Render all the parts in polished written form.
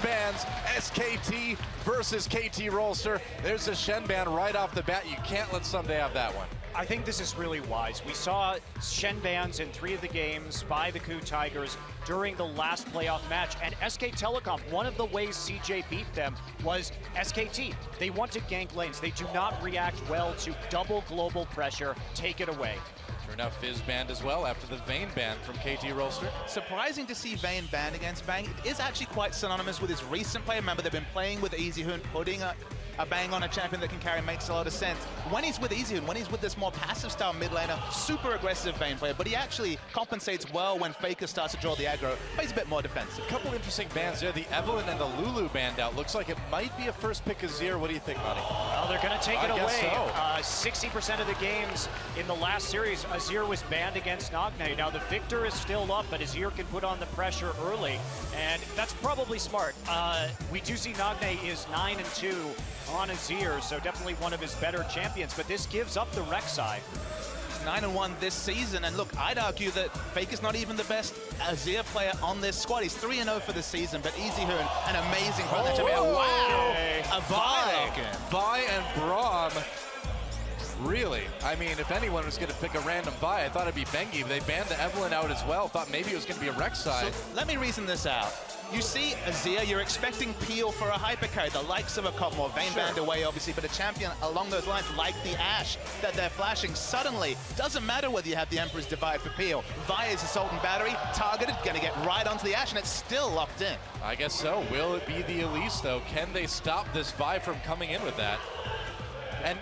bans, SKT versus KT ROLSTER. There's a Shen ban right off the bat. You can't let Sunday have that one. I think this is really wise. We saw Shen bans in 3 of the games by the KT Tigers during the last playoff match, and SK Telecom, one of the ways CJ beat them was SKT. They want to gank lanes. They do not react well to double global pressure. Take it away. Turned out Fizz banned as well after the Vayne ban from KT ROLSTER. Surprising to see Vayne banned against Bang. It is actually quite synonymous with his recent play. Remember, they've been playing with EasyHoon, putting a Bang on a champion that can carry makes a lot of sense. When he's with EasyHoon, when he's with this more passive style mid laner, super aggressive Vayne player, but he actually compensates well when Faker starts to draw the aggro, plays a bit more defensive. A couple interesting bans there. The Evelynn and the Lulu banned out. Looks like it might be a first pick Azir. What do you think, Monty? Well, they're going to take it away. So. 60% of the games in the last series, Azir was banned against Nagne. Now the victor is still up, but Azir can put on the pressure early, and that's probably smart. We do see Nagne is 9-2 on Azir, so definitely one of his better champions, but this gives up the Rek'Sai. 9-1 this season, and look, I'd argue that Faker's not even the best Azir player on this squad. He's 3-0 for the season, but EasyHoon, an amazing partner. Wow! A Vi and Braum. Really? I mean, if anyone was going to pick a random Vi, I thought it'd be Bengi, but they banned the Evelynn out as well. Thought maybe it was going to be a Rek'Sai. So let me reason this out. You see Azir, you're expecting Peel for a hypercarry, the likes of a Cotmore, Vayne banned away obviously, but a champion along those lines like the Ashe that they're flashing. Suddenly, doesn't matter whether you have the Emperor's Divide for Peel. Vi is Assault and Battery, targeted, gonna get right onto the Ashe, and it's still locked in. I guess so. Will it be the Elise though? Can they stop this Vi from coming in with that? And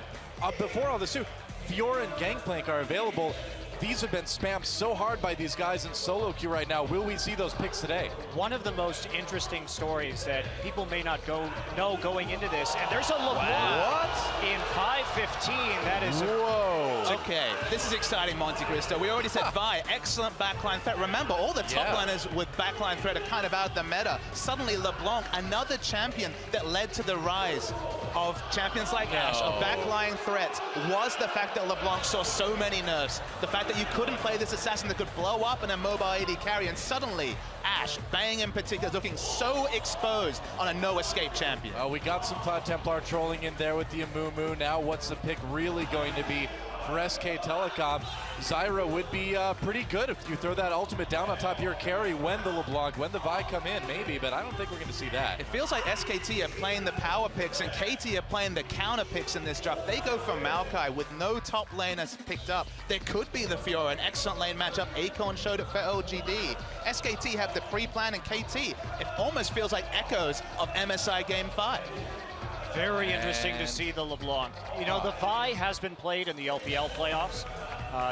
before all this too, Fiora and Gangplank are available. These have been spammed so hard by these guys in solo queue right now. Will we see those picks today? One of the most interesting stories that people may not know going into this, and there's a LeBlanc in 5:15. That is whoa. Okay, this is exciting, Monte Cristo. We already said Vi, excellent backline threat. Remember, all the top liners with backline threat are kind of out the meta. Suddenly LeBlanc, another champion that led to the rise of champions like Ashe, of backline threats, was the fact that LeBlanc saw so many nerfs. The fact that you couldn't play this assassin that could blow up in a mobile AD carry, and suddenly Ashe, Bang in particular, looking so exposed on a no-escape champion. We got some Cloud Templar trolling in there with the Amumu. Now what's the pick really going to be for SK Telecom? Zyra would be pretty good if you throw that ultimate down on top of your carry when the LeBlanc, when the Vi come in, maybe, but I don't think we're going to see that. It feels like SKT are playing the power picks and KT are playing the counter picks in this draft. They go for Maokai with no top laners picked up. There could be the Fiora, an excellent lane matchup. Acorn showed it for LGD. SKT have the pre-plan, and KT, it almost feels like echoes of MSI Game 5. very interesting to see the LeBlanc. You know, the Vi has been played in the LPL playoffs,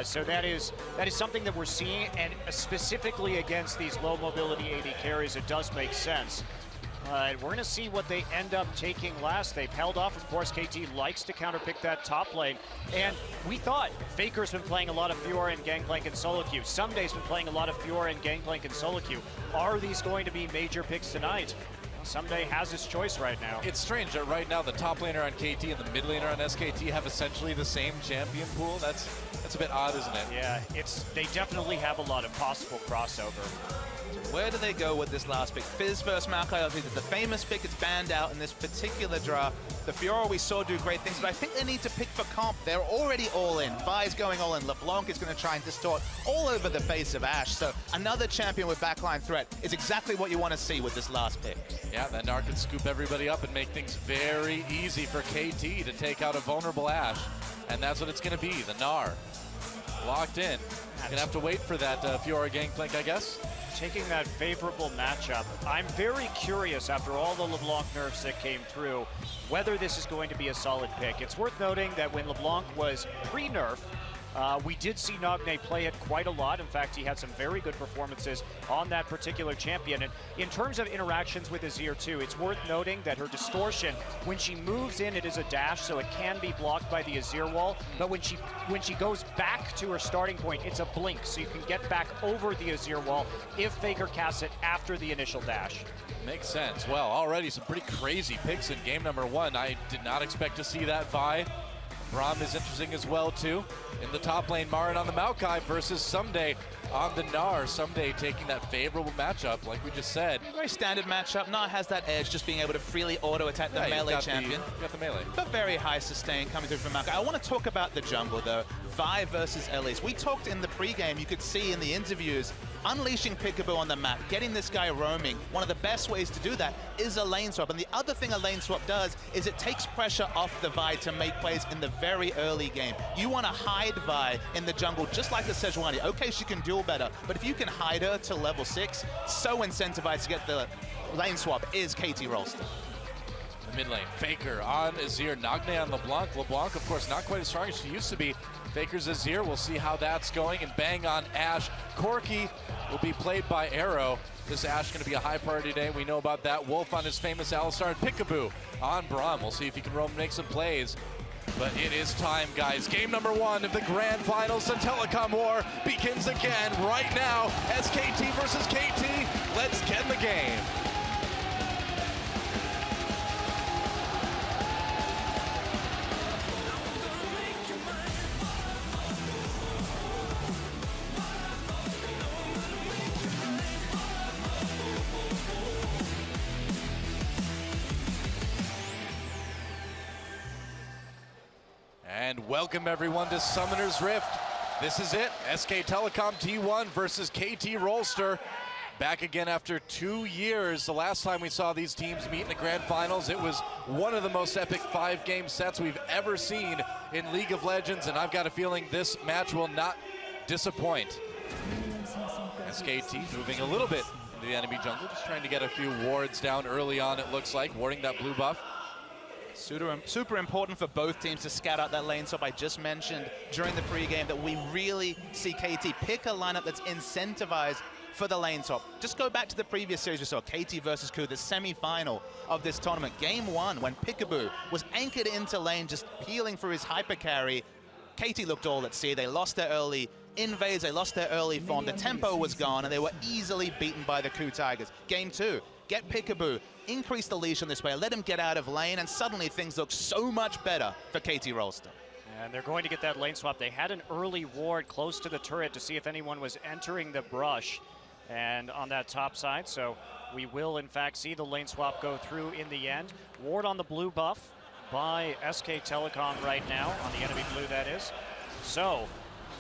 so that is something that we're seeing, and specifically against these low mobility AD carries, it does make sense. We're going to see what they end up taking last. They've held off. Of course, KT likes to counterpick that top lane. And we thought Faker's been playing a lot of Fiora and Gangplank and solo queue. Sunday's been playing a lot of Fiora and Gangplank and solo queue. Are these going to be major picks tonight? Well, Sunday has his choice right now. It's strange that right now the top laner on KT and the mid laner on SKT have essentially the same champion pool. That's a bit odd, isn't it? Yeah, they definitely have a lot of possible crossover. Where do they go with this last pick? Fizz versus Maokai, obviously the famous pick. It's banned out in this particular draft. The Fiora we saw do great things, but I think they need to pick for comp. They're already all in. Vi's going all in. LeBlanc is going to try and distort all over the face of Ashe. So another champion with backline threat is exactly what you want to see with this last pick. Yeah, that Gnar can scoop everybody up and make things very easy for KT to take out a vulnerable Ashe. And that's what it's going to be, the Gnar. Locked in. Gonna have to wait for that Fiora Gangplank, I guess. Taking that favorable matchup, I'm very curious after all the LeBlanc nerfs that came through, whether this is going to be a solid pick. It's worth noting that when LeBlanc was pre-nerf, we did see Nagne play it quite a lot. In fact, he had some very good performances on that particular champion. And in terms of interactions with Azir too, it's worth noting that her distortion, when she moves in, it is a dash, so it can be blocked by the Azir wall. But when she goes back to her starting point, it's a blink, so you can get back over the Azir wall if Faker casts it after the initial dash. Makes sense. Well, already some pretty crazy picks in game number one. I did not expect to see that Vi Braum is interesting as well, too. In the top lane, Marin on the Maokai versus Someday on the Gnar. Someday taking that favorable matchup, like we just said. Very standard matchup. Gnar has that edge, just being able to freely auto-attack the melee champion. You got the melee. But very high sustain coming through from Maokai. I want to talk about the jungle, though. Vi versus Elise. We talked in the pregame, you could see in the interviews, unleashing Peekaboo on the map, getting this guy roaming. One of the best ways to do that is a lane swap. And the other thing a lane swap does is it takes pressure off the Vi to make plays in the very early game. You want to hide Vi in the jungle just like a Sejuani. Okay, she can duel better, but if you can hide her to level 6, so incentivized to get the lane swap is KT ROLSTER. The mid lane, Faker on Azir, Nagne on LeBlanc. LeBlanc, of course, not quite as strong as she used to be. Faker's Azir, we'll see how that's going, and bang on Ashe. Corki will be played by Arrow. This Ashe going to be a high priority today. We know about that. Wolf on his famous Alistar, and Peekaboo on Braum. We'll see if he can roam and make some plays. But it is time, guys. Game number 1 of the Grand Finals. The Telecom War begins again right now. SKT versus KT. Let's get in the game. And welcome everyone to Summoner's Rift. This is it, SK Telecom T1 versus KT ROLSTER. Back again after 2 years. The last time we saw these teams meet in the Grand Finals, it was one of the most epic 5-game sets we've ever seen in League of Legends, and I've got a feeling this match will not disappoint. SKT moving a little bit into the enemy jungle, just trying to get a few wards down early on, it looks like, warding that blue buff. Super important for both teams to scout out that lane swap. I just mentioned during the pregame that we really see KT pick a lineup that's incentivized for the lane swap. Just go back to the previous series we saw, KT versus KU, the semi-final of this tournament. Game 1, when Peekaboo was anchored into lane, just peeling for his hyper carry. KT looked all at sea. They lost their early invades, they lost their early form. The tempo was gone, and they were easily beaten by the KU Tigers. Game 2, get Peekaboo, increase the leash on this player, let him get out of lane, and suddenly things look so much better for KT ROLSTER. And they're going to get that lane swap. They had an early ward close to the turret to see if anyone was entering the brush and on that top side. So we will, in fact, see the lane swap go through in the end. Ward on the blue buff by SK Telecom right now, on the enemy blue, that is. So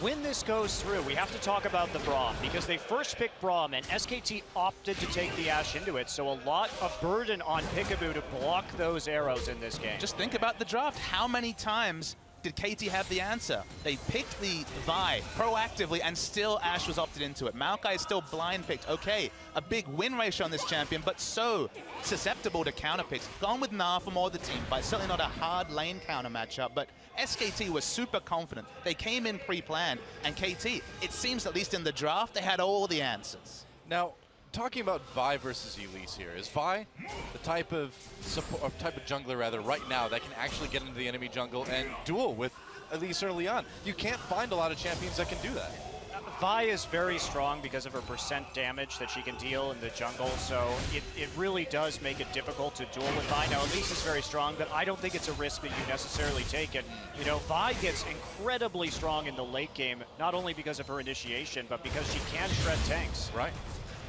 when this goes through, we have to talk about the Braum, because they first picked Braum and SKT opted to take the Ashe into it, so a lot of burden on Peekaboo to block those arrows in this game. Just think about the draft. How many times did KT have the answer? They picked the Vi proactively, and still Ashe was opted into it. Maokai is still blind picked. Okay, a big win ratio on this champion, but so susceptible to counter picks. Gone with Gnar for more of the team fight. Certainly not a hard lane counter matchup, but SKT was super confident. They came in pre-planned, and KT, it seems at least in the draft, they had all the answers. Now, talking about Vi versus Elise here, is Vi the type of jungler right now that can actually get into the enemy jungle and duel with Elise early on? You can't find a lot of champions that can do that. Vi is very strong because of her percent damage that she can deal in the jungle, so it really does make it difficult to duel with Vi. Now, Elise is very strong, but I don't think it's a risk that you necessarily take. And, you know, Vi gets incredibly strong in the late game, not only because of her initiation, but because she can shred tanks. Right.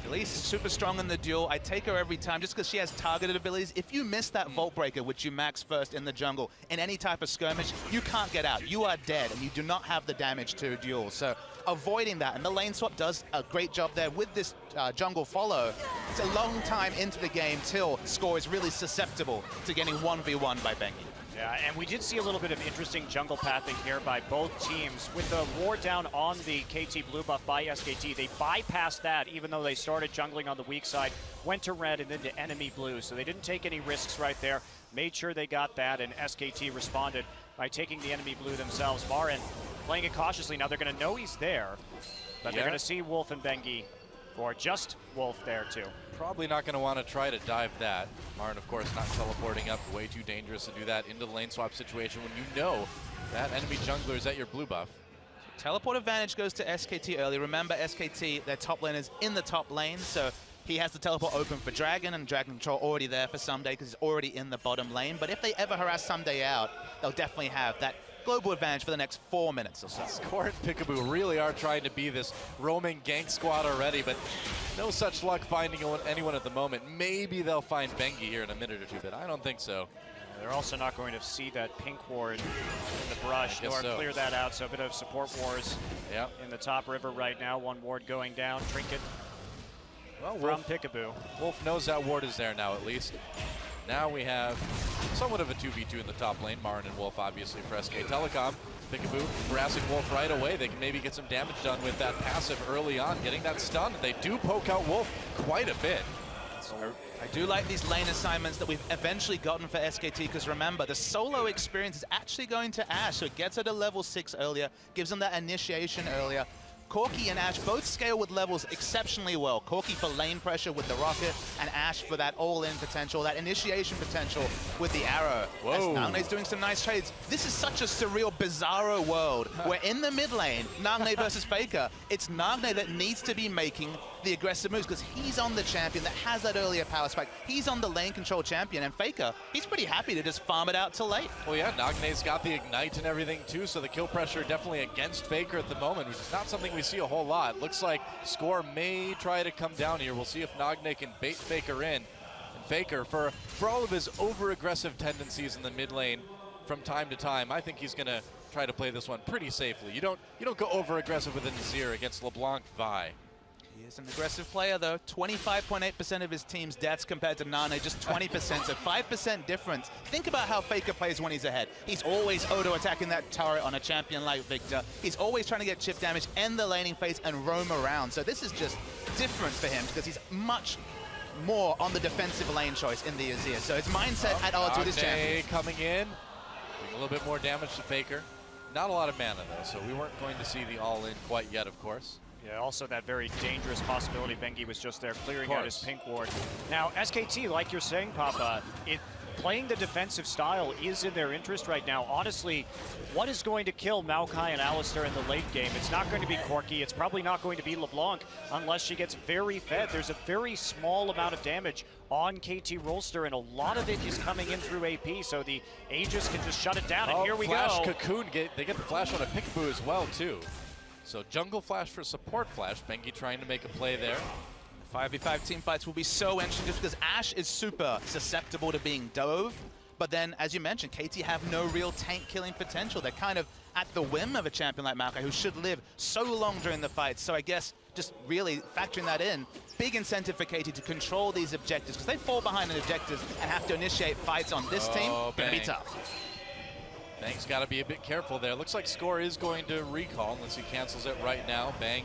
Elise is super strong in the duel. I take her every time just because she has targeted abilities. If you miss that Vault Breaker, which you max first in the jungle, in any type of skirmish, you can't get out. You are dead, and you do not have the damage to duel. So avoiding that, and the lane swap does a great job there with this jungle follow. It's a long time into the game till Score is really susceptible to getting 1v1 by Bengi. Yeah, and we did see a little bit of interesting jungle pathing here by both teams. With the ward down on the KT blue buff by SKT, they bypassed that even though they started jungling on the weak side, went to red and then to enemy blue. So they didn't take any risks right there, made sure they got that, and SKT responded by taking the enemy blue themselves. Marin playing it cautiously. Now they're going to know he's there, but they're going to see Wolf and Bengi, or just Wolf there too. Probably not going to want to try to dive that. Marin, of course, not teleporting up. Way too dangerous to do that into the lane swap situation when you know that enemy jungler is at your blue buff. Teleport advantage goes to SKT early. Remember, SKT, their top lane is in the top lane, so he has the teleport open for Dragon, and Dragon Control already there for Someday because he's already in the bottom lane. But if they ever harass Someday out, they'll definitely have that global advantage for the next 4 minutes or so. Score and Peekaboo really are trying to be this roaming gank squad already, but no such luck finding anyone at the moment. Maybe they'll find Bengi here in a minute or two, but I don't think so. They're also not going to see that pink ward in the brush, nor clear that out, so a bit of support wars in the top river right now. One ward going down, Trinket from Peekaboo. Wolf knows that ward is there now at least. Now we have somewhat of a 2v2 in the top lane. Marin and Wolf obviously for SK Telecom. Peekaboo harassing Wolf right away. They can maybe get some damage done with that passive early on, getting that stun. They do poke out Wolf quite a bit. I do like these lane assignments that we've eventually gotten for SKT, because remember, the solo experience is actually going to Ashe, so it gets her to level 6 earlier, gives them that initiation earlier. Corki and Ashe both scale with levels exceptionally well. Corki for lane pressure with the rocket, and Ashe for that all-in potential, that initiation potential with the arrow. Whoa. As Nagne's doing some nice trades. This is such a surreal, bizarro world where in the mid lane, Nagne versus Faker, it's Nagne that needs to be making the aggressive moves because he's on the champion that has that earlier power spike. He's on the lane control champion, and Faker, he's pretty happy to just farm it out till late. Well, yeah, Nagne's got the ignite and everything too, so the kill pressure definitely against Faker at the moment, which is not something we see a whole lot. Looks like Score may try to come down here. We'll see if Nagne can bait Faker in. And Faker, for all of his over-aggressive tendencies in the mid lane from time to time, I think he's gonna try to play this one pretty safely. You don't go over-aggressive with a Nazir against LeBlanc Vi. He is an aggressive player, though. 25.8% of his team's deaths compared to Nane, just 20%, so 5% difference. Think about how Faker plays when he's ahead. He's always auto-attacking that turret on a champion like Victor. He's always trying to get chip damage, end the laning phase, and roam around. So this is just different for him because he's much more on the defensive lane choice in the Azir. So his mindset at odds with his champion. Coming in, doing a little bit more damage to Faker. Not a lot of mana, though, so we weren't going to see the all-in quite yet, of course. Yeah, also that very dangerous possibility. Bengi was just there clearing out his pink ward. Now, SKT, like you're saying, Papa, playing the defensive style is in their interest right now. Honestly, what is going to kill Maokai and Alistar in the late game? It's not going to be Corki. It's probably not going to be LeBlanc unless she gets very fed. There's a very small amount of damage on KT ROLSTER, and a lot of it is coming in through AP, so the Aegis can just shut it down, and here we Flash go. Cocoon, they get the flash on a Peekaboo as well, too. So jungle flash for support flash. Bengi trying to make a play there. The 5v5 team fights will be so interesting just because Ashe is super susceptible to being dove. But then, as you mentioned, KT have no real tank killing potential. They're kind of at the whim of a champion like Maokai, who should live so long during the fight. So I guess just really factoring that in, big incentive for KT to control these objectives, because they fall behind in objectives and have to initiate fights on this team. Gonna be tough. Bang's got to be a bit careful there. Looks like Score is going to recall unless he cancels it right now. Bang.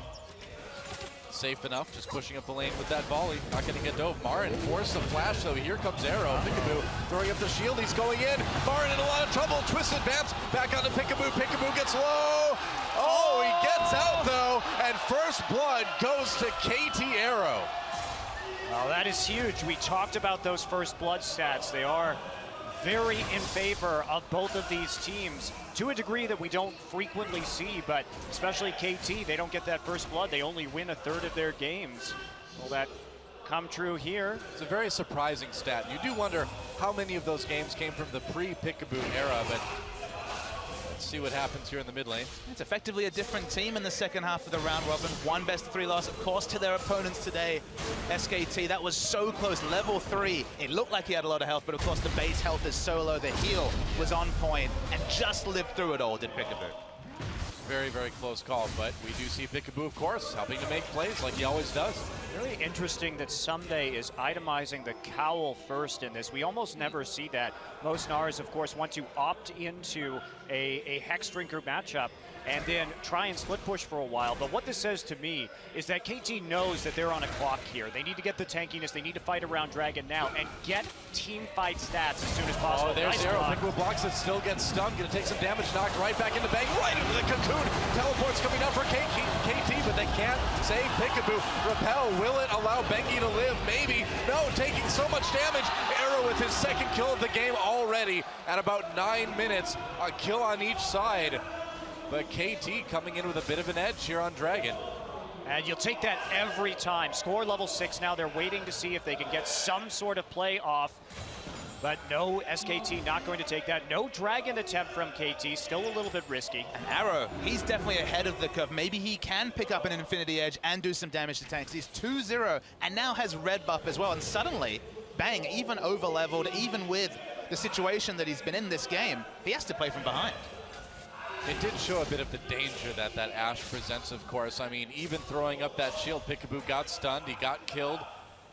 Safe enough, just pushing up the lane with that volley. Not going to get dove. Marin forced the flash, though. Here comes Arrow. Peekaboo throwing up the shield. He's going in. Marin in a lot of trouble. Twist advance. Back onto Peekaboo. Peekaboo gets low. Oh, he gets out, though. And first blood goes to KT Arrow. Oh, that is huge. We talked about those first blood stats. They are very in favor of both of these teams to a degree that we don't frequently see, but especially KT, they don't get that first blood. They only win a third of their games. Will that come true here? It's a very surprising stat. You do wonder how many of those games came from the pre-Peekaboo era, but let's see what happens here in the mid lane. It's effectively a different team in the second half of the round robin. One best-of-3 loss, of course, to their opponents today. SKT, that was so close. Level 3, it looked like he had a lot of health, but of course the base health is so low. The heal was on point and just lived through it all, did Peekaboo. Very, very close call, but we do see Peekaboo, of course, helping to make plays like he always does. Really interesting that Someday is itemizing the cowl first in this. We almost never see that. Most Nars, of course, want to opt into a Hex Drinker matchup and then try and split push for a while. But what this says to me is that KT knows that they're on a clock here. They need to get the tankiness. They need to fight around Dragon now and get team fight stats as soon as possible. Oh, there's nice Arrow. Peekaboo blocks it, still gets stunned. Gonna take some damage, knocked right back into Bang, right into the Cocoon. Teleport's coming out for KT, but they can't save Peekaboo. Repel, will it allow Bengi to live? Maybe. No, taking so much damage. Arrow with his second kill of the game already at about 9 minutes. A kill on each side. But KT coming in with a bit of an edge here on Dragon. And you'll take that every time. Score level 6 now. They're waiting to see if they can get some sort of play off But no, SKT not going to take that. No Dragon attempt from KT, still a little bit risky. And Arrow, he's definitely ahead of the curve. Maybe he can pick up an Infinity Edge and do some damage to tanks. He's 2-0 and now has red buff as well. And suddenly, bang, even over-leveled, even with the situation that he's been in this game, he has to play from behind. It did show a bit of the danger that that Ashe presents, of course. I mean, even throwing up that shield, Peekaboo got stunned, he got killed.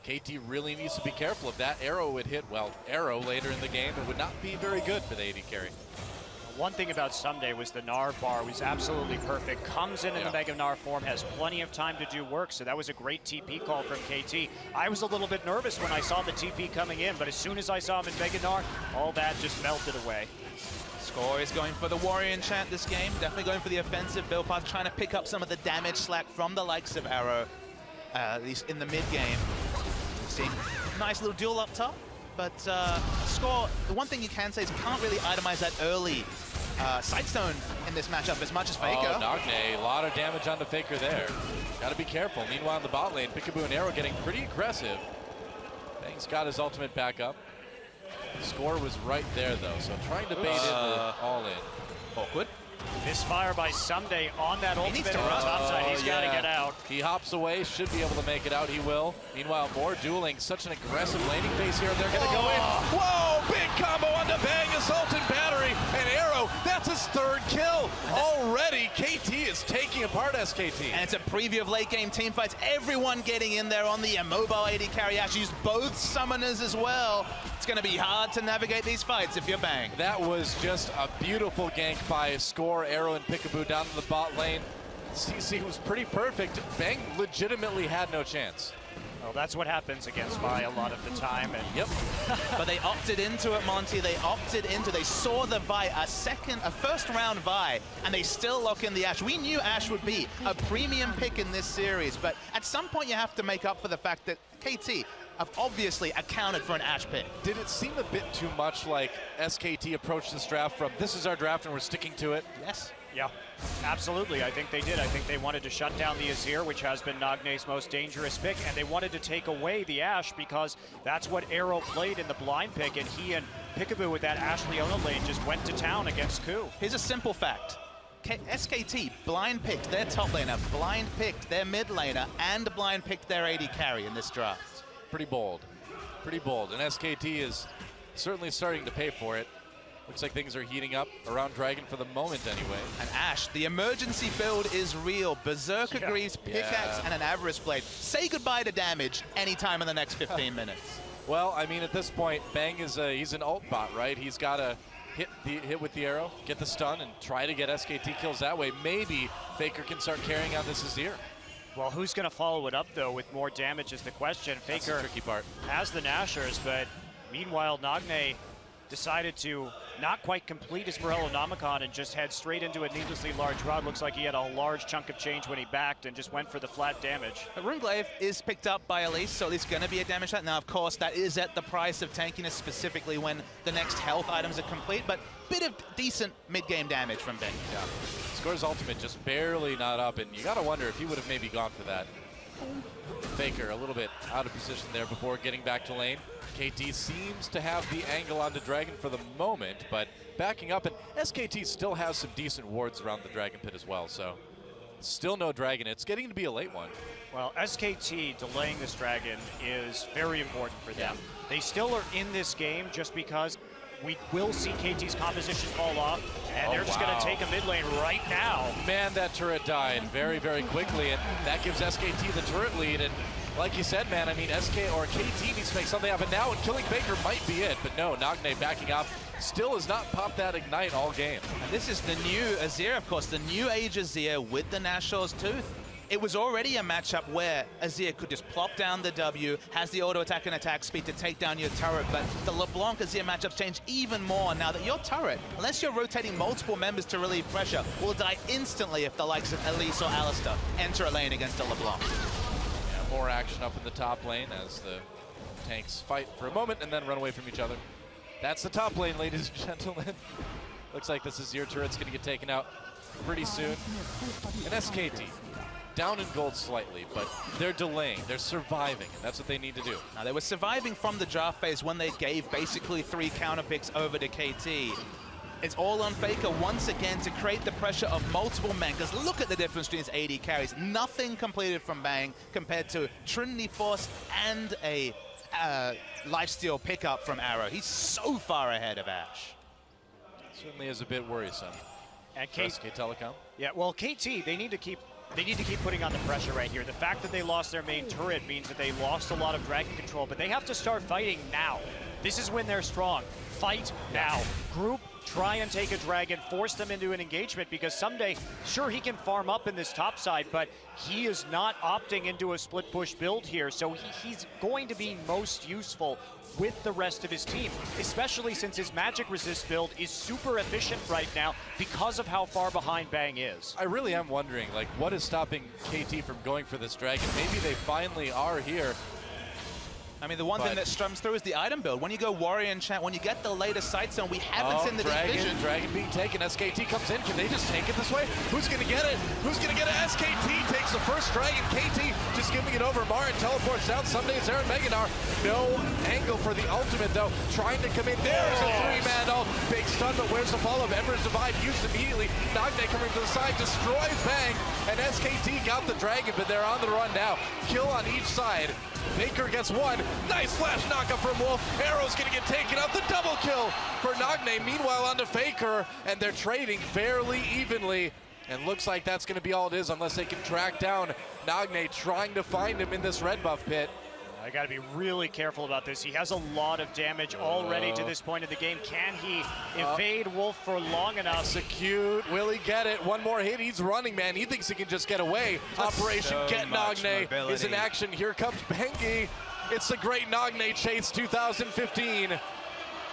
KT really needs to be careful. If that arrow would hit, well, arrow later in the game, it would not be very good for the AD carry. One thing about Someday was the Gnar bar was absolutely perfect. Comes in the Mega Gnar form, has plenty of time to do work, so that was a great TP call from KT. I was a little bit nervous when I saw the TP coming in, but as soon as I saw him in Mega Gnar, all that just melted away. Score is going for the Warrior Enchant this game, definitely going for the offensive build path, trying to pick up some of the damage slack from the likes of Arrow, at least in the mid game. Seeing nice little duel up top, but Score, the one thing you can say is can't really itemize that early Sightstone in this matchup as much as Faker. Oh, Nagne, a lot of damage on the Faker there. Gotta be careful. Meanwhile, in the bot lane, Peekaboo and Arrow getting pretty aggressive. Bang's got his ultimate back up. Score was right there, though, so trying to bait in the all-in. Awkward. Misfire by Someday on that ultimate needs to on the run. top side. He's got to get out. He hops away, should be able to make it out. He will. Meanwhile, more dueling. Such an aggressive laning phase here. They're going to go in. Whoa! Big combo on the Bang, Assault and Battery. And Arrow, that's his third kill. Already, KT is taking apart SKT. And it's a preview of late game team fights. Everyone getting in there on the immobile AD carry. Actually used both summoners as well. It's going to be hard to navigate these fights if you're Bang. That was just a beautiful gank by Score, Arrow, and Peekaboo down to the bot lane. CC was pretty perfect. Bang legitimately had no chance. Well, that's what happens against Vi a lot of the time. And Yep. But they opted into it, Monty. They saw the Vi, a first round Vi, and they still lock in the Ashe. We knew Ashe would be a premium pick in this series, but at some point you have to make up for the fact that KT have obviously accounted for an Ashe pick. Did it seem a bit too much like SKT approached this draft from, this is our draft and we're sticking to it? Yes. yeah, absolutely. I think they did. I think they wanted to shut down the Azir, which has been Nagne's most dangerous pick, and they wanted to take away the Ashe because that's what Arrow played in the blind pick, and he and Peekaboo with that Ashe Leona lane just went to town against Ku. Here's a simple fact. SKT blind picked their top laner, blind picked their mid laner, and blind picked their AD carry in this draft. Pretty bold. Pretty bold. And SKT is certainly starting to pay for it. Looks like things are heating up around Dragon for the moment anyway. And Ashe, the emergency build is real. Berserker Greaves, Pickaxe, and an Avarice Blade. Say goodbye to damage anytime in the next 15 minutes. Well, I mean, at this point, Bang is he's an ult bot, right? He's got to hit with the arrow, get the stun, and try to get SKT kills that way. Maybe Faker can start carrying out this Azir. Well, who's going to follow it up, though, with more damage is the question. That's Faker the tricky part. has the Nashers, but meanwhile, Nagne decided to not quite complete his Morellonomicon and just head straight into a needlessly large rod. Looks like he had a large chunk of change when he backed and just went for the flat damage. Runeglaive is picked up by Elise, so there's going to be a damage shot. Now, of course, that is at the price of tankiness, specifically when the next health items are complete, but bit of decent mid-game damage from Bang. Yeah. Score's ultimate just barely not up, and you got to wonder if he would have maybe gone for that. Faker a little bit out of position there before getting back to lane. KT seems to have the angle onto Dragon for the moment, but backing up, and SKT still has some decent wards around the Dragon Pit as well, so still no Dragon. It's getting to be a late one. Well, SKT delaying this Dragon is very important for them. They still are in this game just because we will see KT's composition fall off, and they're just going to take a mid lane right now. Man, that turret died very, very quickly, and that gives SKT the turret lead. And like you said, man, I mean, KT needs to make something happen now, and killing Faker might be it. But no, Nagne backing up, still has not popped that Ignite all game. And this is the new Azir, of course, the new age Azir with the Nashor's Tooth. It was already a matchup where Azir could just plop down the W, has the auto attack and attack speed to take down your turret, but the LeBlanc Azir matchups change even more now that your turret, unless you're rotating multiple members to relieve pressure, will die instantly if the likes of Elise or Alistar enter a lane against a LeBlanc. Yeah, more action up in the top lane as the tanks fight for a moment and then run away from each other. That's the top lane, ladies and gentlemen. Looks like this Azir turret's going to get taken out pretty soon. And SKT down in gold slightly, but they're delaying, they're surviving, and that's what they need to do. Now, they were surviving from the draft phase when they gave basically 3 counter picks over to KT. It's all on Faker once again to create the pressure of multiple men, because look at the difference between his AD carries. Nothing completed from Bang compared to Trinity Force and a lifesteal pickup from Arrow. He's so far ahead of Ash. Certainly is a bit worrisome. And SK Telecom. Yeah, well, KT, they need to keep putting on the pressure right here. The fact that they lost their main turret means that they lost a lot of dragon control, but they have to start fighting now. This is when they're strong. Fight now. Group, try and take a dragon, force them into an engagement, because someday, sure, he can farm up in this top side, but he is not opting into a split push build here, so he's going to be most useful with the rest of his team, especially since his magic resist build is super efficient right now because of how far behind Bang is. I really am wondering, like, what is stopping KT from going for this dragon? Maybe they finally are here. I mean, the one thing that strums through is the item build. When you go Warrior Enchant, when you get the later sight zone, we haven't seen the division. Dragon being taken. SKT comes in. Can they just take it this way? Who's going to get it? Who's going to get it? SKT takes the first dragon. KT just giving it over. Marin teleports down. Someday it's Aaron Meganar. No angle for the ultimate, though. Trying to come in. There's a 3-man ult. Big stun, but where's the follow-up? Ember's Divide used immediately. Nagne coming to the side. Destroys Bang. And SKT got the dragon, but they're on the run now. Kill on each side. Baker gets one. Nice flash knockup from Wolf. Arrow's gonna get taken out. The double kill for Nagne. Meanwhile, onto Faker, and they're trading fairly evenly. And looks like that's gonna be all it is, unless they can track down Nagne, trying to find him in this red buff pit. I got to be really careful about this. He has a lot of damage already to this point of the game. Can he evade Wolf for long enough? Execute. Will he get it? One more hit. He's running, man. He thinks he can just get away. Operation Get Nagne is in action. Here comes Bengi. It's the great Nagne chase 2015.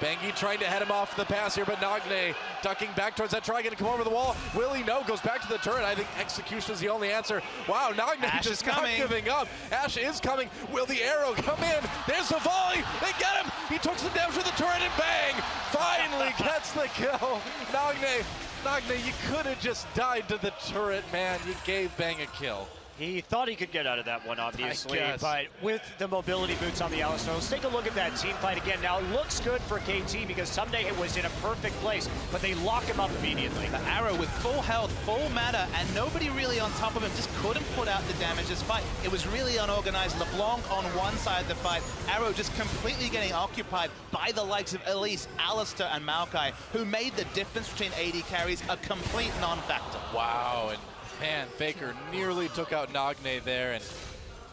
Bengi trying to head him off the pass here, but Nagne ducking back towards that try, going to come over the wall. Will he? No, goes back to the turret. I think execution is the only answer. Wow, Nagne just not giving up. Ash is coming. Will the arrow come in? There's the volley. They get him. He took some damage to the turret, and Bang finally gets the kill. Nagne, you could have just died to the turret, man. You gave Bang a kill. He thought he could get out of that one, obviously, but with the mobility boots on the Alistar, let's take a look at that team fight again. Now, it looks good for KT because Someday it was in a perfect place, but they lock him up immediately. The Arrow with full health, full mana, and nobody really on top of him, just couldn't put out the damage this fight. It was really unorganized. LeBlanc on one side of the fight, Arrow just completely getting occupied by the likes of Elise, Alistar, and Maokai, who made the difference between AD carries a complete non-factor. Wow, and man, Faker nearly took out Nagne there, and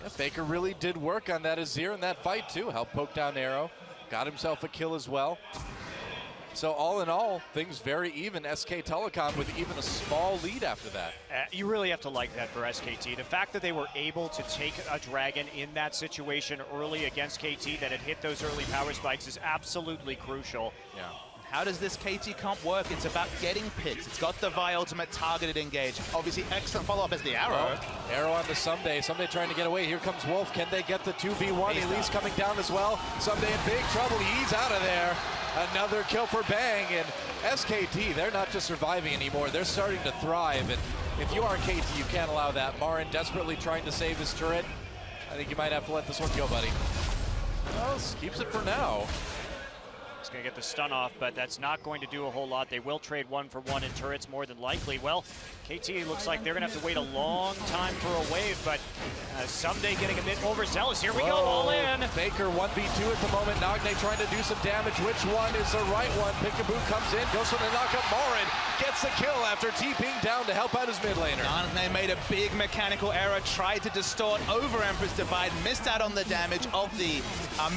yeah, Faker really did work on that Azir in that fight too. Helped poke down Arrow, got himself a kill as well. So all in all, things very even. SK Telecom with even a small lead after that. You really have to like that for SKT. The fact that they were able to take a dragon in that situation early against KT, that it hit those early power spikes, is absolutely crucial. Yeah. How does this KT comp work? It's about getting picks. It's got the Vi ultimate targeted engage. Obviously, excellent follow-up as the Arrow. Arrow on to Someday. Someday trying to get away. Here comes Wolf. Can they get the 2v1? Elise coming down as well. Someday in big trouble. He's out of there. Another kill for Bang. And SKT, they're not just surviving anymore. They're starting to thrive. And if you are KT, you can't allow that. Marin desperately trying to save his turret. I think you might have to let this one go, buddy. Well, keeps it for now. He's going to get the stun off, but that's not going to do a whole lot. They will trade 1-for-1 in turrets more than likely. Well, KT looks like they're going to have to wait a long time for a wave, but Someday getting a bit overzealous. Here we go, all in. Baker 1v2 at the moment. Nagne trying to do some damage. Which one is the right one? Pickaboo comes in, goes for the knockup. Marin gets the kill after TPing down to help out his mid laner. Nagne made a big mechanical error, tried to distort over Empress Divide, missed out on the damage of the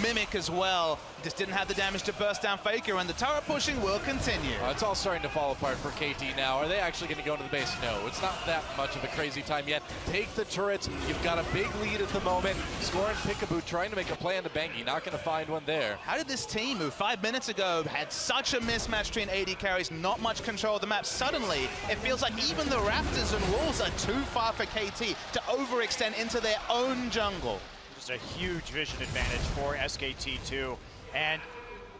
Mimic as well. Just didn't have the damage to burst down Faker, and the tower pushing will continue. It's all starting to fall apart for KT now. Are they actually going to go into the base? No, it's not that much of a crazy time yet. Take the turrets. You've got a big lead at the moment. Scoring Pickaboo, trying to make a play on the Bengi. Not going to find one there. How did this team, who 5 minutes ago had such a mismatch between AD carries, not much control of the map, suddenly it feels like even the Raptors and Wolves are too far for KT to overextend into their own jungle. Just a huge vision advantage for SKT2. And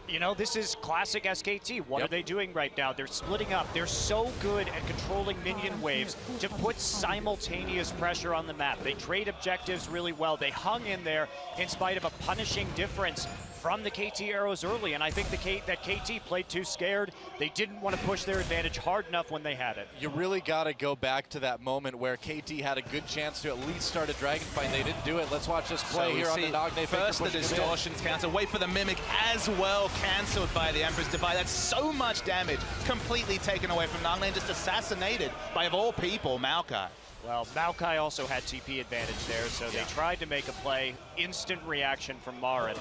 You know, this is classic SKT. What are they doing right now? They're splitting up. They're so good at controlling minion waves to put simultaneous pressure on the map. They trade objectives really well. They hung in there in spite of a punishing difference from the KT arrows early, and I think that KT played too scared. They didn't want to push their advantage hard enough when they had it. You really got to go back to that moment where KT had a good chance to at least start a dragon fight. They didn't do it. Let's watch this play here on the Nagne. First the distortions cancel. Wait for the mimic as well, cancelled by the Emperor's Divide. That's so much damage completely taken away from Nagne and just assassinated by, of all people, Maokai. Well, Maokai also had TP advantage there, so they tried to make a play. Instant reaction from Marin.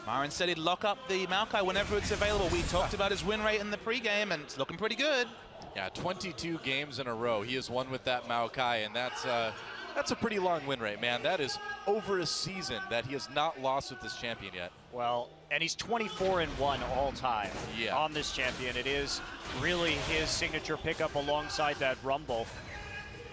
Marin said he'd lock up the Maokai whenever it's available. We talked about his win rate in the pregame, and it's looking pretty good. Yeah, 22 games in a row. He has won with that Maokai, and that's a pretty long win rate, man. That is over a season that he has not lost with this champion yet. Well, and he's 24-1 all time on this champion. It is really his signature pickup alongside that Rumble.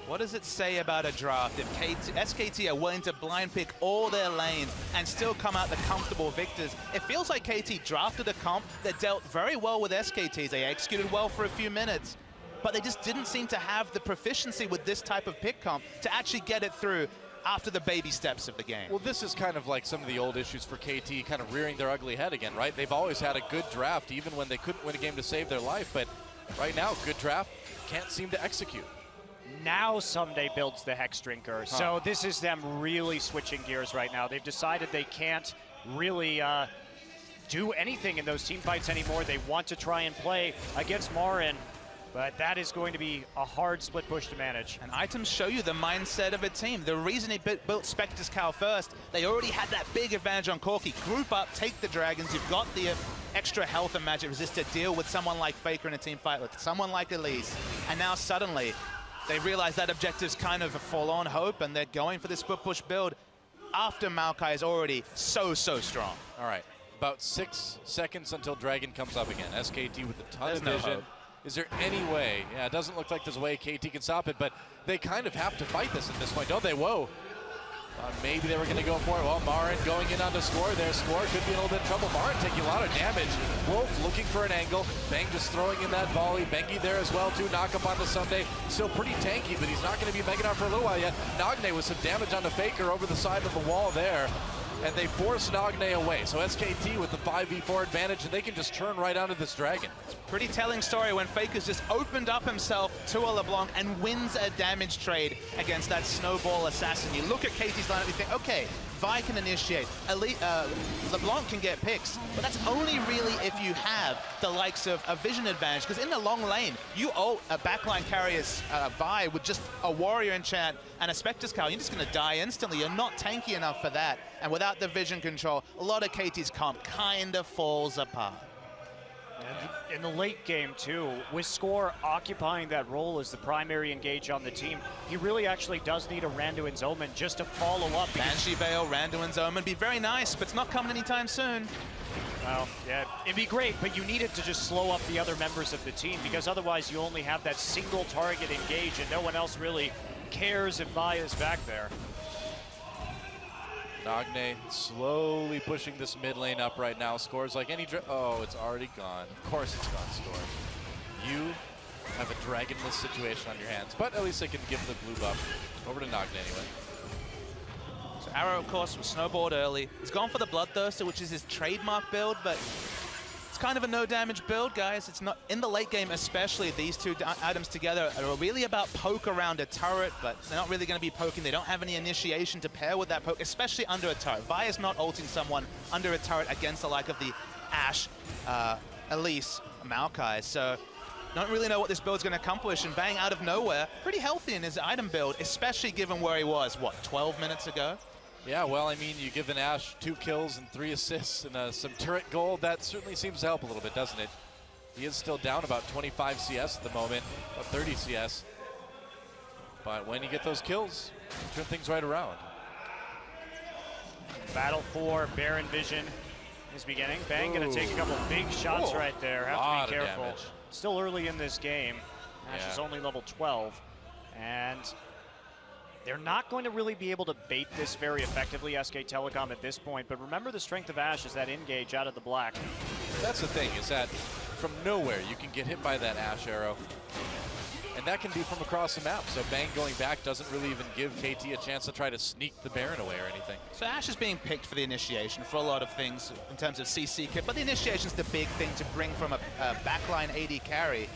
What does it say about a draft if SKT are willing to blind pick all their lanes and still come out the comfortable victors? It feels like KT drafted a comp that dealt very well with SKTs. They executed well for a few minutes, but they just didn't seem to have the proficiency with this type of pick comp to actually get it through after the baby steps of the game. Well, this is kind of like some of the old issues for KT kind of rearing their ugly head again, right? They've always had a good draft, even when they couldn't win a game to save their life, but right now, good draft, can't seem to execute. Now Someday builds the Hex Drinker. So this is them really switching gears right now. They've decided they can't really do anything in those team fights anymore. They want to try and play against Marin, but that is going to be a hard split push to manage. And items show you the mindset of a team. The reason he built Spectre's Cow first, they already had that big advantage on Corki. Group up, take the dragons. You've got the extra health and magic resist to deal with someone like Faker in a team fight, with someone like Elise. And now suddenly, they realize that objective's kind of a forlorn hope, and they're going for this split push build after Maokai is already so strong. All right, about 6 seconds until Dragon comes up again. SKT with a ton of vision. Hope. Is there any way? Yeah, it doesn't look like there's a way KT can stop it, but they kind of have to fight this at this point, don't they? Whoa. Maybe they were going to go for it. Well, Marin going in on the score there. Score could be in a little bit of trouble. Marin taking a lot of damage. Wolf looking for an angle. Bang just throwing in that volley. Bengi there as well, too. Knock up on the Sunday. Still pretty tanky, but he's not going to be Mega Out for a little while yet. Nagne with some damage on the Faker over the side of the wall there. And they force Nagne away. So SKT with the 5v4 advantage, and they can just turn right onto this Dragon. Pretty telling story when Faker's just opened up himself to a LeBlanc and wins a damage trade against that Snowball Assassin. You look at KT's lineup, you think, okay, Vi can initiate, LeBlanc can get picks, but that's only really if you have the likes of a vision advantage, because in the long lane, you owe a backline carrier's Vi with just a warrior enchant and a Spectre's Cow. You're just going to die instantly. You're not tanky enough for that. And without the vision control, a lot of KT's comp kind of falls apart. And in the late game, too, with Score occupying that role as the primary engage on the team, he really actually does need a Randuin's Omen just to follow up. Banshee Veil, Randuin's Omen, be very nice, but it's not coming anytime soon. Well, yeah, it'd be great, but you need it to just slow up the other members of the team, because otherwise you only have that single target engage and no one else really cares if Vi is back there. Nagne slowly pushing this mid lane up right now. Scores like any oh, it's already gone. Of course it's gone, Score. You have a dragonless situation on your hands, but at least they can give the blue buff over to Nagne anyway. So Arrow, of course, was snowballed early. He's gone for the Bloodthirster, which is his trademark build, but it's kind of a no-damage build, guys. It's not in the late game, especially. These two items together are really about poke around a turret, but they're not really going to be poking. They don't have any initiation to pair with that poke, especially under a turret. Vi is not ulting someone under a turret against the like of the Ashe, Elise, Maokai. So don't really know what this build's going to accomplish, and Bang out of nowhere, pretty healthy in his item build, especially given where he was, what, 12 minutes ago? Yeah, well, I mean, you give an Ashe 2 kills and 3 assists and some turret gold. That certainly seems to help a little bit, doesn't it? He is still down about 25 CS at the moment, about 30 CS. But when you get those kills, turn things right around. Battle for Baron Vision is beginning. Bang gonna take a couple big shots right there. Have to be careful. Damage. Still early in this game. Ashe is only level 12. And They're not going to really be able to bait this very effectively, SK Telecom, at this point. But remember, the strength of Ashe is that engage out of the black. That's the thing, is that from nowhere you can get hit by that Ashe arrow. And that can be from across the map. So Bang going back doesn't really even give KT a chance to try to sneak the Baron away or anything. So Ashe is being picked for the initiation for a lot of things in terms of CC kit, but the initiation is the big thing to bring from a backline AD carry.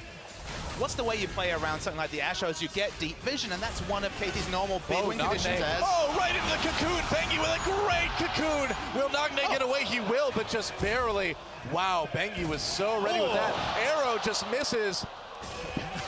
What's the way you play around something like the Ashe is you get deep vision, and that's one of KT's normal big win conditions as... Oh, right into the cocoon. Bengi with a great cocoon. Will Nagne get away? He will, but just barely. Wow, Bengi was so ready with that. Arrow just misses.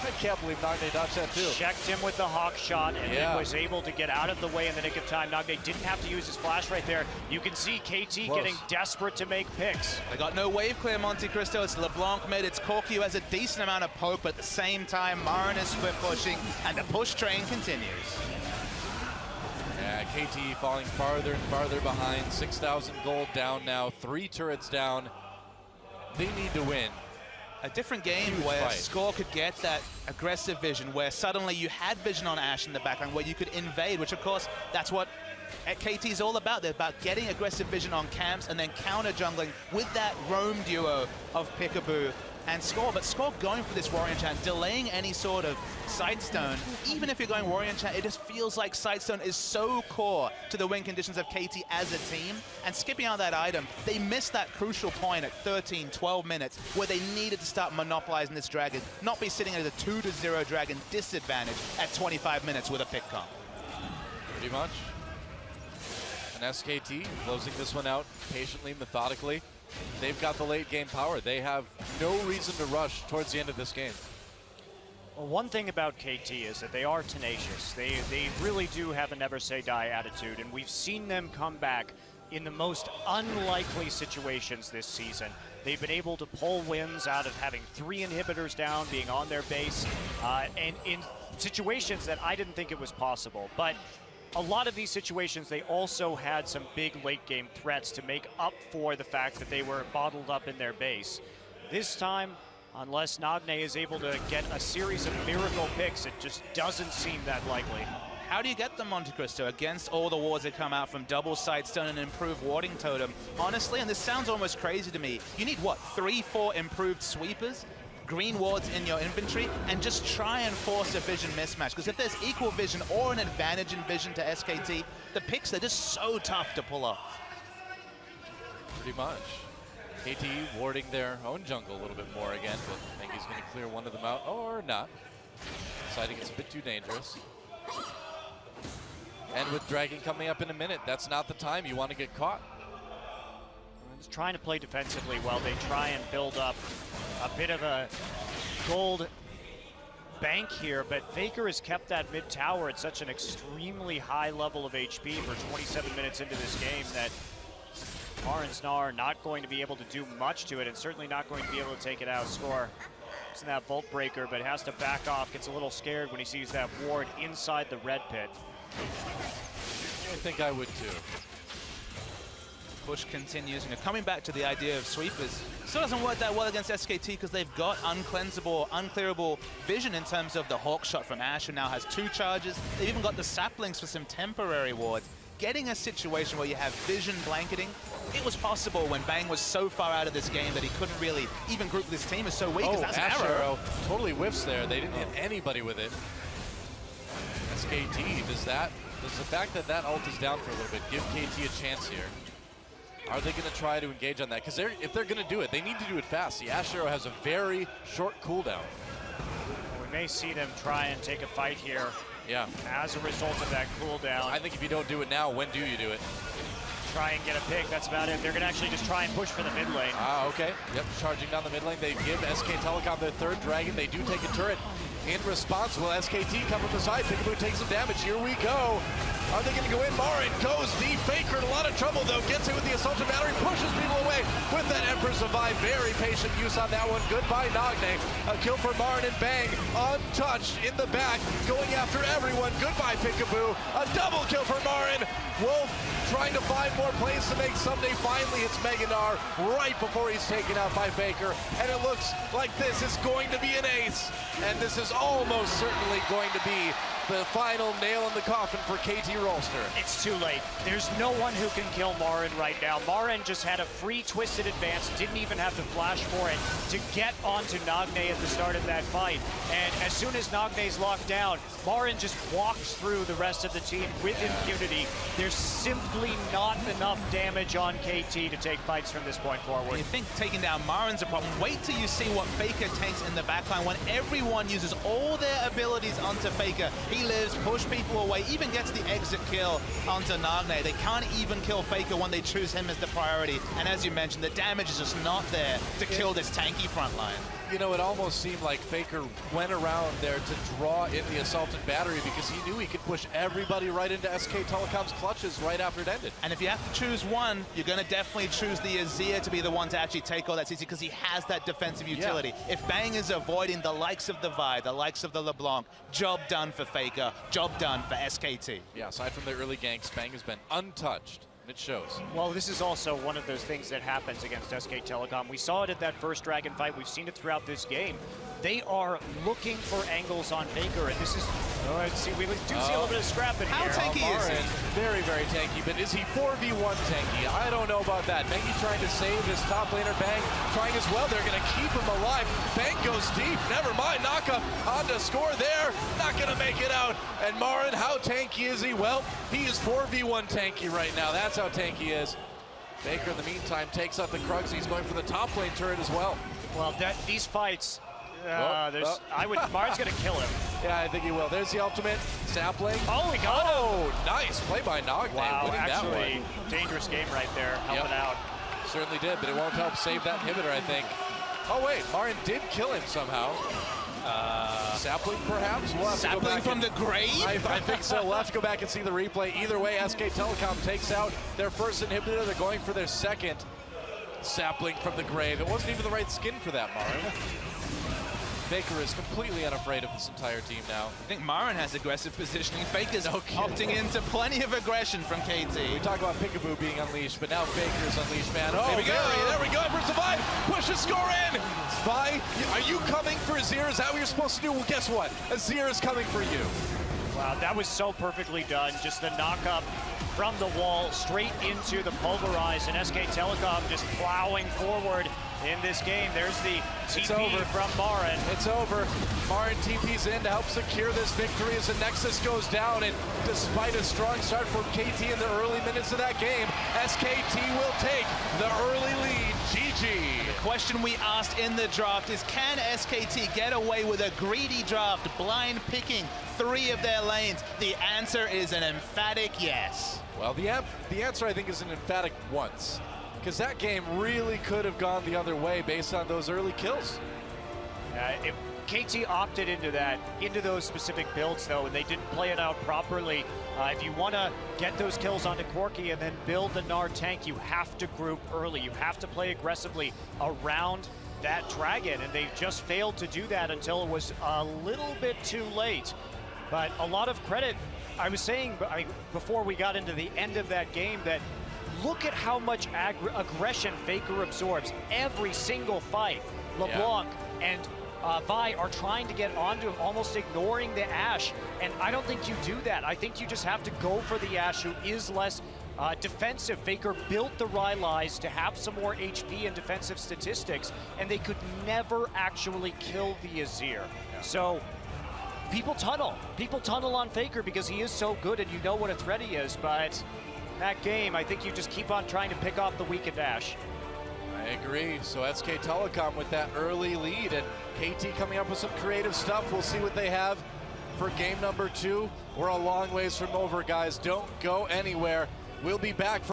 I can't believe Nagne dodged that too. Checked him with the hawk shot and then was able to get out of the way in the nick of time. Nagne didn't have to use his flash right there. You can see KT getting desperate to make picks. They got no wave clear, Monte Cristo. It's LeBlanc mid. It's Corky who has a decent amount of poke, but at the same time, Marin is split pushing, and the push train continues. Yeah, KT falling farther and farther behind. 6,000 gold down now. 3 turrets down. They need to win. A different game where Score could get that aggressive vision, where suddenly you had vision on Ashe in the background, where you could invade, which of course, that's what KT is all about. They're about getting aggressive vision on camps and then counter jungling with that roam duo of Peekaboo and Score. But Score going for this Warrior Enchant, delaying any sort of Sightstone. Even if you're going Warrior Enchant, it just feels like Sightstone is so core to the win conditions of KT as a team. And skipping out that item, they missed that crucial point at 13, 12 minutes where they needed to start monopolizing this dragon, not be sitting at a 2-0 dragon disadvantage at 25 minutes with a pick comp. Pretty much. And SKT closing this one out patiently, methodically. They've got the late game power. They have no reason to rush towards the end of this game. Well, one thing about KT is that they are tenacious. They really do have a never say die attitude, and we've seen them come back in the most unlikely situations this season. They've been able to pull wins out of having 3 inhibitors down, being on their base, and in situations that I didn't think it was possible. But a lot of these situations, they also had some big late game threats to make up for the fact that they were bottled up in their base. This time, unless Nagne is able to get a series of miracle picks, it just doesn't seem that likely. How do you get them, Monte Cristo, against all the wards that come out from double Sightstone and improved warding totem? Honestly, and this sounds almost crazy to me, you need what, 3-4 improved sweepers? Green wards in your inventory, and just try and force a vision mismatch. Because if there's equal vision or an advantage in vision to SKT, the picks are just so tough to pull off. Pretty much. KT warding their own jungle a little bit more again, but I think he's going to clear one of them out, or not. Deciding it's a bit too dangerous. And with Dragon coming up in a minute, that's not the time you want to get caught. Just trying to play defensively while they try and build up a bit of a gold bank here, but Faker has kept that mid tower at such an extremely high level of HP for 27 minutes into this game that Marin's Gnar not going to be able to do much to it, and certainly not going to be able to take it out. Score using that Vault Breaker, but has to back off, gets a little scared when he sees that ward inside the red pit. I think I would too. Push continues, coming back to the idea of sweepers, still doesn't work that well against SKT because they've got uncleansable, unclearable vision in terms of the Hawk shot from Ashe, who now has 2 charges. They've even got the saplings for some temporary wards. Getting a situation where you have vision blanketing, it was possible when Bang was so far out of this game that he couldn't really even group this team. Is so weak. Oh, that's Ashe an arrow. arrow totally whiffs there. They didn't hit anybody with it. SKT, does the fact that that ult is down for a little bit give KT a chance here? Are they going to try to engage on that? Because if they're going to do it, they need to do it fast. The Ashe arrow has a very short cooldown. We may see them try and take a fight here. Yeah. As a result of that cooldown. I think if you don't do it now, when do you do it? Try and get a pick, that's about it. They're going to actually just try and push for the mid lane. Ah, okay. Yep, charging down the mid lane. They give SK Telecom their 3rd dragon. They do take a turret. In response, will SKT come from the side? Peekaboo takes some damage. Here we go. Are they going to go in? Marin goes deep. Faker in a lot of trouble, though. Gets it with the Assaulted Battery. Pushes people away with that Emperor's Survive. Very patient use on that one. Goodbye, Nagne. A kill for Marin and Bang. Untouched in the back. Going after everyone. Goodbye, Peekaboo. A double kill for Marin. Wolf trying to find more plays to make. Someday finally hits Mega Gnar right before he's taken out by Faker. And it looks like this is going to be an ace. And this is almost certainly going to be the final nail in the coffin for KT ROLSTER. It's too late. There's no one who can kill Marin right now. Marin just had a free twisted advance, didn't even have to flash for it to get onto Nagne at the start of that fight. And as soon as Nagne's locked down, Marin just walks through the rest of the team with impunity. There's simply not enough damage on KT to take fights from this point forward. You think taking down Marin's a problem. Wait till you see what Faker takes in the backline when everyone uses all their abilities onto Faker. He lives, push people away, even gets the exit kill onto Nagne. They can't even kill Faker when they choose him as the priority. And as you mentioned, the damage is just not there to kill this tanky front line. You know, it almost seemed like Faker went around there to draw in the assaulted battery because he knew he could push everybody right into SK Telecom's clutches right after it ended. And if you have to choose one, you're going to definitely choose the Azir to be the one to actually take all that CC because he has that defensive utility. Yeah. If Bang is avoiding the likes of the Vi, the likes of the LeBlanc, job done for Faker, job done for SKT. Yeah, aside from the early ganks, Bang has been untouched. It shows. Well, this is also one of those things that happens against SK Telecom. We saw it at that first Dragon fight. We've seen it throughout this game. They are looking for angles on Faker, and this is, we do see a little bit of scrapping How here. tanky is he? Very, very tanky, but is he 4v1 tanky? I don't know about that. Mengi trying to save his top laner, Bang trying as well. They're going to keep him alive. Bang goes deep. Never mind. Knockup on to score there. Not going to make it out. And Marin, how tanky is he? Well, he is 4v1 tanky right now. That's how tanky he is. Faker, in the meantime, takes out the Krugs. He's going for the top lane turret as well. Well, these fights, Marin's going to kill him. Yeah, I think he will. There's the ultimate. Sapling. Oh, he got him. Oh, nice play by Nagne. Wow, winning actually, that one. dangerous game right there, helping out. Certainly did, but it won't help save that inhibitor, I think. Oh, wait, Marin did kill him somehow. Sapling, perhaps? We'll have Sapling to go back from the grave? I think so. We'll have to go back and see the replay. Either way, SK Telecom takes out their first inhibitor. They're going for their second. Sapling from the grave. It wasn't even the right skin for that, Marin. Faker is completely unafraid of this entire team now. I think Marin has aggressive positioning. Faker's opting into plenty of aggression from KT. We talk about Peekaboo being unleashed, but now Faker's unleashed, man. Oh, Here we go. There we go. Versus Vi. Push the score in. Vi, are you coming for Azir? Is that what you're supposed to do? Well, guess what? Azir is coming for you. Wow, that was so perfectly done. Just the knock-up from the wall straight into the Pulverize, and SK Telecom just plowing forward in this game. There's the TP from Marin. It's over. Marin TP's in to help secure this victory as the Nexus goes down, and despite a strong start from KT in the early minutes of that game, SKT will take the early lead. GG. The question we asked in the draft is, can SKT get away with a greedy draft, blind picking 3 of their lanes? The answer is an emphatic yes. Well, the answer, I think, is an emphatic once. Because that game really could have gone the other way based on those early kills. KT opted into those specific builds, though, and they didn't play it out properly. If you want to get those kills onto Corki and then build the Gnar tank, you have to group early. You have to play aggressively around that dragon, and they just failed to do that until it was a little bit too late. But a lot of credit. I was saying before we got into the end of that game that look at how much aggression Faker absorbs every single fight. LeBlanc and Vi are trying to get onto him, almost ignoring the Ashe, and I don't think you do that. I think you just have to go for the Ashe, who is less defensive. Faker built the Rylai's to have some more HP and defensive statistics, and they could never actually kill the Azir. So people tunnel on Faker because he is so good and you know what a threat he is, but that game, I think you just keep on trying to pick off the weakened Ashe. I agree. So SK Telecom with that early lead, and KT coming up with some creative stuff. We'll see what they have for game number 2. We're a long ways from over, guys. Don't go anywhere. We'll be back.